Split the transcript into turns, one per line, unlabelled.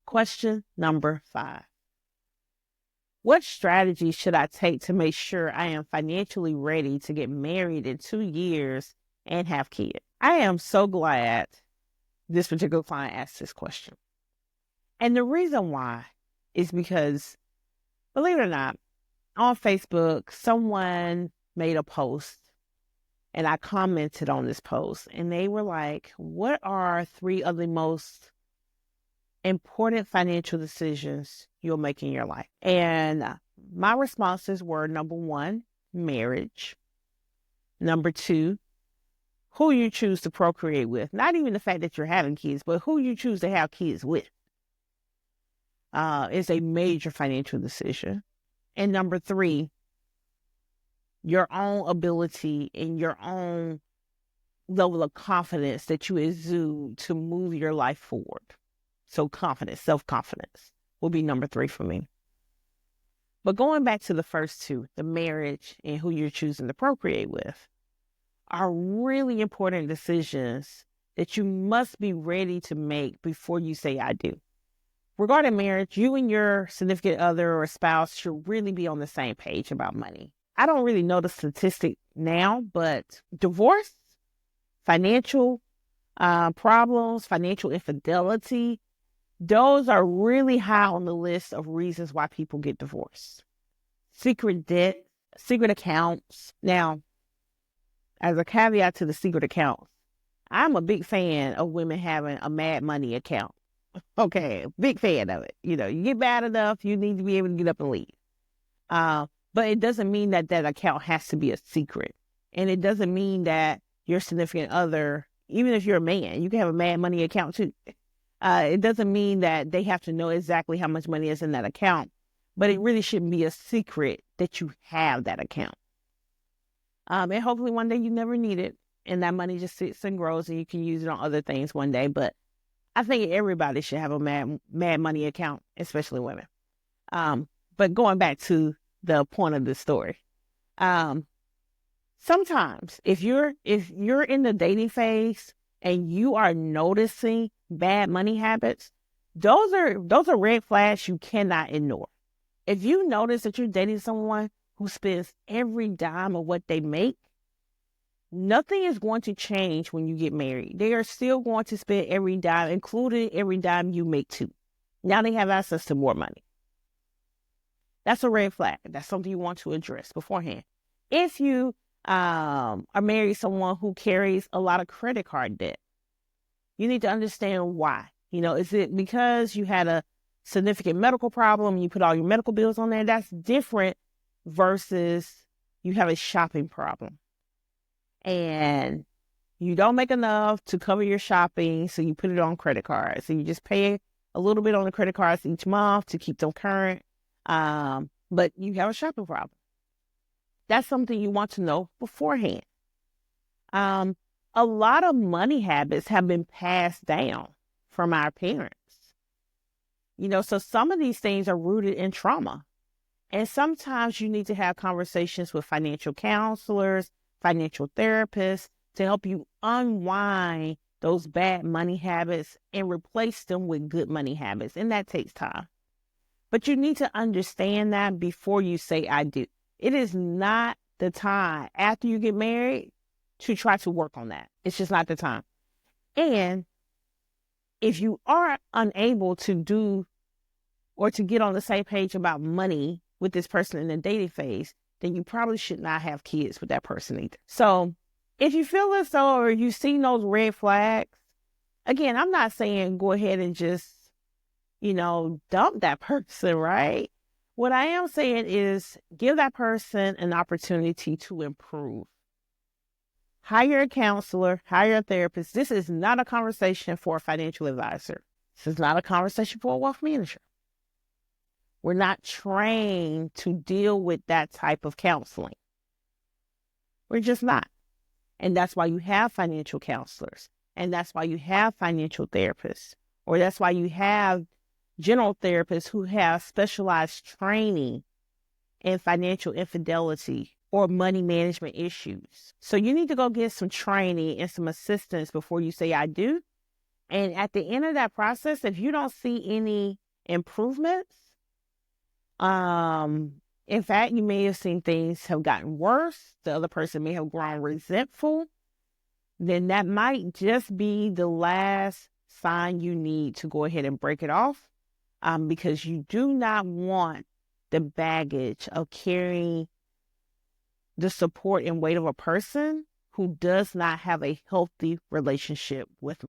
Question number 5. What strategy should I take to make sure I am financially ready to get married in 2 years and have kids? I am so glad this particular client asked this question. And the reason why is because, believe it or not, on Facebook, someone made a post and I commented on this post and they were like, what are 3 of the most important financial decisions you'll make in your life? And my responses were, number 1, marriage. Number 2, who you choose to procreate with. Not even the fact that you're having kids, but who you choose to have kids with is a major financial decision. And number 3, your own ability and your own level of confidence that you exude to move your life forward. So confidence, self-confidence will be number 3 for me. But going back to the first 2, the marriage and who you're choosing to procreate with, are really important decisions that you must be ready to make before you say I do. Regarding marriage, you and your significant other or spouse should really be on the same page about money. I don't really know the statistic now, but divorce, financial problems, financial infidelity, those are really high on the list of reasons why people get divorced. Secret debt, secret accounts. Now, as a caveat to the secret accounts, I'm a big fan of women having a mad money account. Okay, big fan of it. You get bad enough, you need to be able to get up and leave. But it doesn't mean that that account has to be a secret. And it doesn't mean that your significant other, even if you're a man, you can have a mad money account too. It doesn't mean that they have to know exactly how much money is in that account, but it really shouldn't be a secret that you have that account. And hopefully one day you never need it and that money just sits and grows and you can use it on other things one day. But I think everybody should have a mad money account, especially women. But going back to the point of the story, sometimes if you're in the dating phase and you are noticing bad money habits, those are red flags you cannot ignore. If you notice that you're dating someone who spends every dime of what they make, nothing is going to change when you get married. They are still going to spend every dime, including every dime you make too. Now they have access to more money. That's a red flag. That's something you want to address beforehand. If you are married to someone who carries a lot of credit card debt, you need to understand why. Is it because you had a significant medical problem, you put all your medical bills on there? That's different versus you have a shopping problem and you don't make enough to cover your shopping, so you put it on credit cards. So you just pay a little bit on the credit cards each month to keep them current, but you have a shopping problem. That's something you want to know beforehand. A lot of money habits have been passed down from our parents. So some of these things are rooted in trauma. And sometimes you need to have conversations with financial counselors, financial therapists to help you unwind those bad money habits and replace them with good money habits. And that takes time. But you need to understand that before you say I do. It is not the time after you get married to try to work on that. It's just not the time. And if you are unable to do or to get on the same page about money with this person in the dating phase, then you probably should not have kids with that person either. So if you feel as though or you've seen those red flags, again, I'm not saying go ahead and just, dump that person, right? What I am saying is give that person an opportunity to improve. Hire a counselor, hire a therapist. This is not a conversation for a financial advisor. This is not a conversation for a wealth manager. We're not trained to deal with that type of counseling. We're just not. And that's why you have financial counselors. And that's why you have financial therapists. Or that's why you have general therapists who have specialized training in financial infidelity or money management issues. So you need to go get some training and some assistance before you say I do. And at the end of that process, if you don't see any improvements, in fact, you may have seen things have gotten worse. The other person may have grown resentful. Then that might just be the last sign you need to go ahead and break it off, because you do not want the baggage of carrying the support and weight of a person who does not have a healthy relationship with